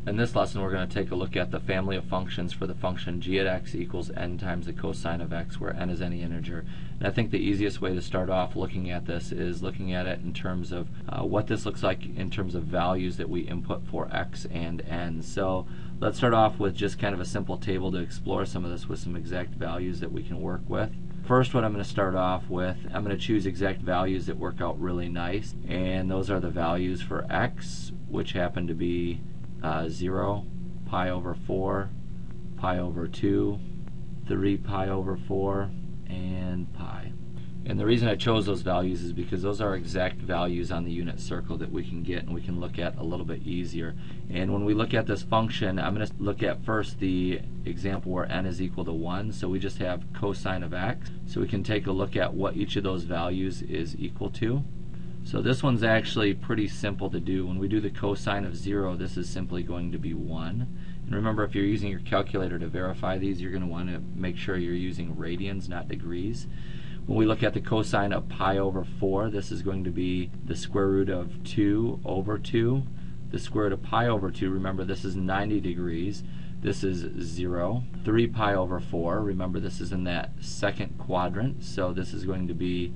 In this lesson, we're going to take a look at the family of functions for the function g at x equals n times the cosine of x, where n is any integer. And I think the easiest way to start off looking at this is looking at it in terms of what this looks like in terms of values that we input for x and n. So let's start off with just kind of a simple table to explore some of this with some exact values that we can work with. First, what I'm going to start off with, I'm going to choose exact values that work out really nice, and those are the values for x, which happen to be 0, pi over 4, pi over 2, 3 pi over 4, and pi. And the reason I chose those values is because those are exact values on the unit circle that we can get and we can look at a little bit easier. And when we look at this function, I'm going to look at first the example where n is equal to 1. So we just have cosine of x. So we can take a look at what each of those values is equal to. So this one's actually pretty simple to do. When we do the cosine of 0, this is simply going to be 1. And remember, if you're using your calculator to verify these, you're going to want to make sure you're using radians, not degrees. When we look at the cosine of pi over 4, this is going to be the square root of 2 over 2. The square root of pi over 2, remember this is 90 degrees. This is 0. 3 pi over 4, remember this is in that second quadrant, so this is going to be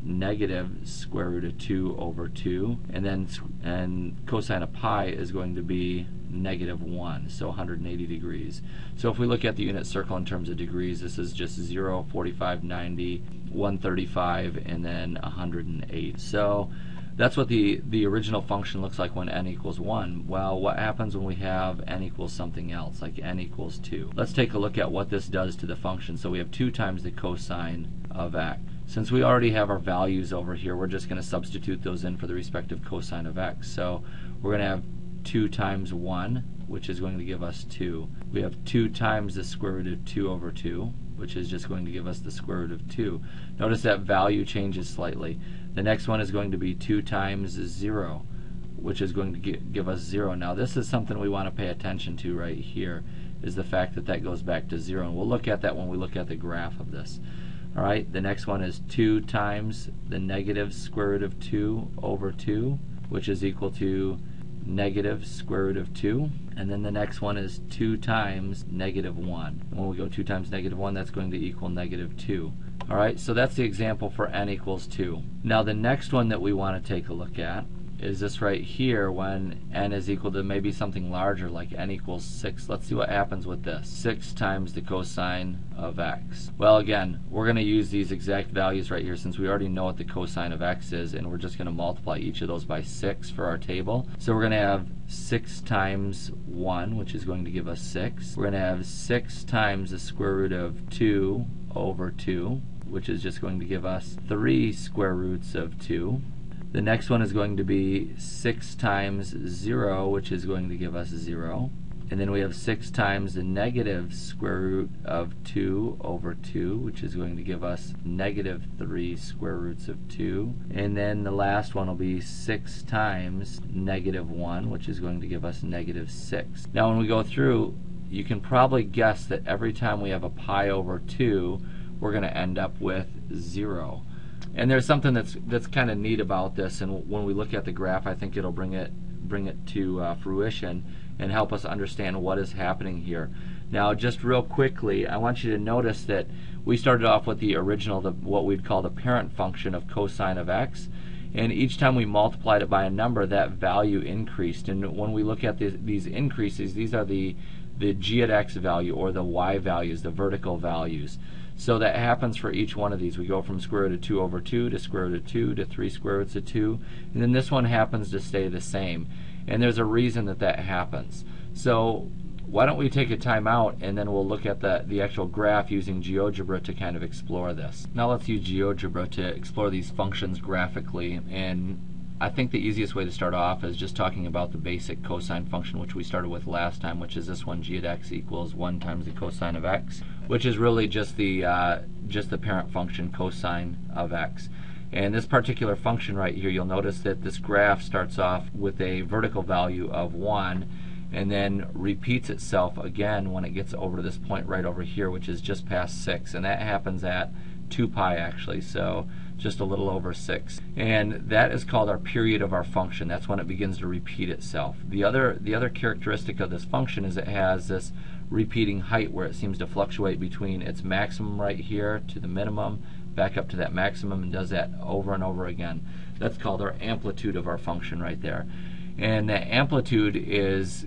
negative square root of 2 over 2, and then cosine of pi is going to be negative 1, so 180 degrees. So if we look at the unit circle in terms of degrees, this is just 0, 45, 90, 135, and then 108. So that's what the original function looks like when n equals 1. Well, what happens when we have n equals something else, like n equals 2? Let's take a look at what this does to the function. So we have 2 times the cosine of x. Since we already have our values over here, we're just going to substitute those in for the respective cosine of x. So we're going to have 2 times 1, which is going to give us 2. We have 2 times the square root of 2 over 2, which is just going to give us the square root of 2. Notice that value changes slightly. The next one is going to be 2 times 0, which is going to give us 0. Now this is something we want to pay attention to right here, is the fact that that goes back to 0. And we'll look at that when we look at the graph of this. Alright, the next one is 2 times the negative square root of 2 over 2, which is equal to negative square root of 2. And then the next one is 2 times negative 1. When we go 2 times negative 1, that's going to equal negative 2. Alright, so that's the example for n equals 2. Now the next one that we want to take a look at is this right here when n is equal to maybe something larger, like n equals 6. Let's see what happens with this. 6 times the cosine of x. Well, again, we're going to use these exact values right here since we already know what the cosine of x is, and we're just going to multiply each of those by 6 for our table. So we're going to have 6 times 1, which is going to give us 6. We're going to have 6 times the square root of 2 over 2, which is just going to give us 3 square roots of 2. The next one is going to be 6 times 0, which is going to give us 0. And then we have 6 times the negative square root of 2 over 2, which is going to give us negative 3 square roots of 2. And then the last one will be 6 times negative 1, which is going to give us negative 6. Now when we go through, you can probably guess that every time we have a pi over 2, we're going to end up with 0. And there's something that's kind of neat about this, and when we look at the graph, I think it'll bring it to fruition and help us understand what is happening here. Now, just real quickly, I want you to notice that we started off with the original, what we'd call the parent function of cosine of x, and each time we multiplied it by a number, that value increased. And when we look at these increases, these are the g at x value, or the y values, the vertical values. So that happens for each one of these. We go from square root of 2 over 2 to square root of 2 to 3 square roots of 2, and then this one happens to stay the same. And there's a reason that happens. So why don't we take a time out and then we'll look at the actual graph using GeoGebra to kind of explore this. Now let's use GeoGebra to explore these functions graphically, and I think the easiest way to start off is just talking about the basic cosine function, which we started with last time, which is this one, g at x equals 1 times the cosine of x, which is really just the parent function cosine of x. And this particular function right here, you'll notice that this graph starts off with a vertical value of 1 and then repeats itself again when it gets over to this point right over here, which is just past 6, and that happens at 2 pi actually. So just a little over 6. And that is called our period of our function. That's when it begins to repeat itself. The other characteristic of this function is it has this repeating height where it seems to fluctuate between its maximum right here to the minimum, back up to that maximum, and does that over and over again. That's called our amplitude of our function right there. And that amplitude is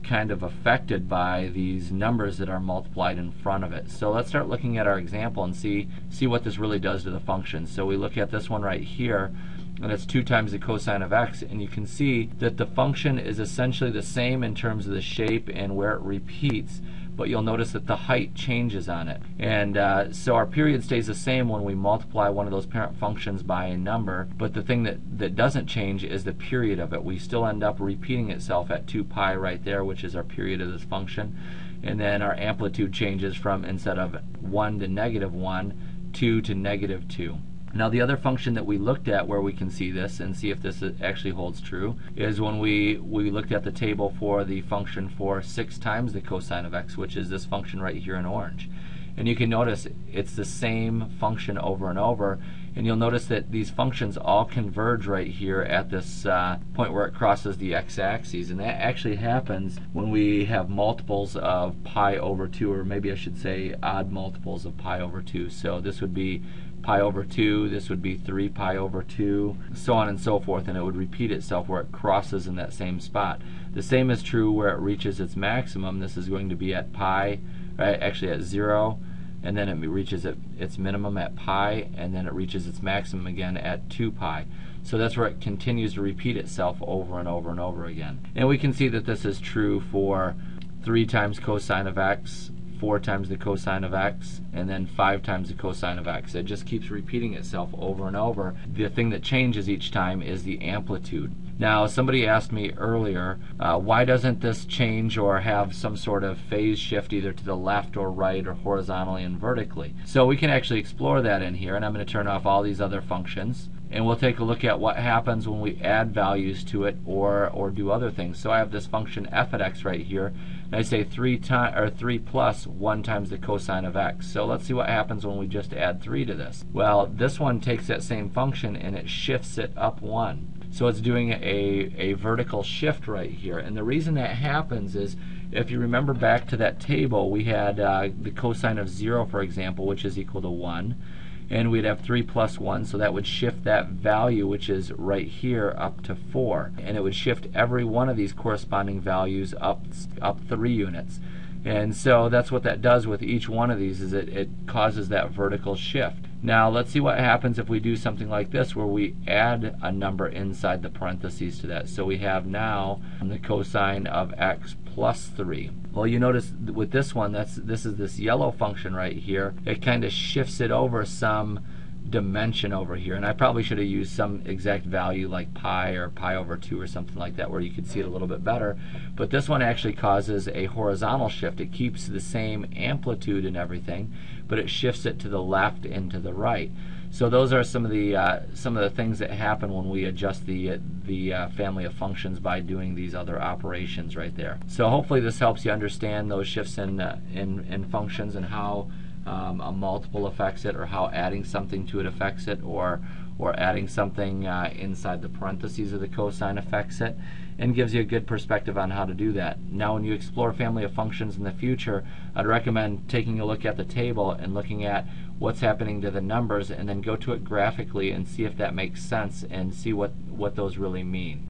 kind of affected by these numbers that are multiplied in front of it. So let's start looking at our example and see what this really does to the function. So we look at this one right here, and it's 2 times the cosine of x, and you can see that the function is essentially the same in terms of the shape and where it repeats, but you'll notice that the height changes on it. And so our period stays the same when we multiply one of those parent functions by a number, but the thing that doesn't change is the period of it. We still end up repeating itself at 2 pi right there, which is our period of this function. And then our amplitude changes from, instead of 1 to -1, 2 to -2. Now the other function that we looked at where we can see this and see if this actually holds true is when we looked at the table for the function for 6 times the cosine of x, which is this function right here in orange. And you can notice it's the same function over and over, and you'll notice that these functions all converge right here at this point where it crosses the x-axis, and that actually happens when we have multiples of pi over 2, or maybe I should say odd multiples of pi over 2. So this would be pi over 2, this would be 3 pi over 2, so on and so forth, and it would repeat itself where it crosses in that same spot. The same is true where it reaches its maximum. This is going to be at pi, right, actually at 0, and then it reaches its minimum at pi, and then it reaches its maximum again at 2 pi. So that's where it continues to repeat itself over and over and over again. And we can see that this is true for 3 times cosine of x, 4 times the cosine of x, and then 5 times the cosine of x. It just keeps repeating itself over and over. The thing that changes each time is the amplitude. Now, somebody asked me earlier, why doesn't this change or have some sort of phase shift either to the left or right or horizontally and vertically? So we can actually explore that in here, and I'm going to turn off all these other functions, and we'll take a look at what happens when we add values to it or do other things. So I have this function f at x right here, and I say 3 plus 1 times the cosine of x. So let's see what happens when we just add 3 to this. Well, this one takes that same function and it shifts it up 1. So it's doing a vertical shift right here. And the reason that happens is, if you remember back to that table, we had the cosine of 0, for example, which is equal to 1. And we'd have 3 plus 1, so that would shift that value, which is right here, up to 4. And it would shift every one of these corresponding values up 3 units. And so that's what that does with each one of these, is it causes that vertical shift. Now let's see what happens if we do something like this, where we add a number inside the parentheses to that. So we have now the cosine of x plus 3. Well, you notice with this one, this is this yellow function right here. It kind of shifts it over some dimension over here, and I probably should have used some exact value like pi or pi over 2 or something like that where you could see it a little bit better. But this one actually causes a horizontal shift. It keeps the same amplitude and everything, but it shifts it to the left and to the right. So those are some of the things that happen when we adjust the family of functions by doing these other operations right there. So hopefully this helps you understand those shifts in functions and how a multiple affects it, or how adding something to it affects it, or adding something inside the parentheses of the cosine affects it, and gives you a good perspective on how to do that. Now when you explore family of functions in the future, I'd recommend taking a look at the table and looking at what's happening to the numbers, and then go to it graphically and see if that makes sense and see what those really mean.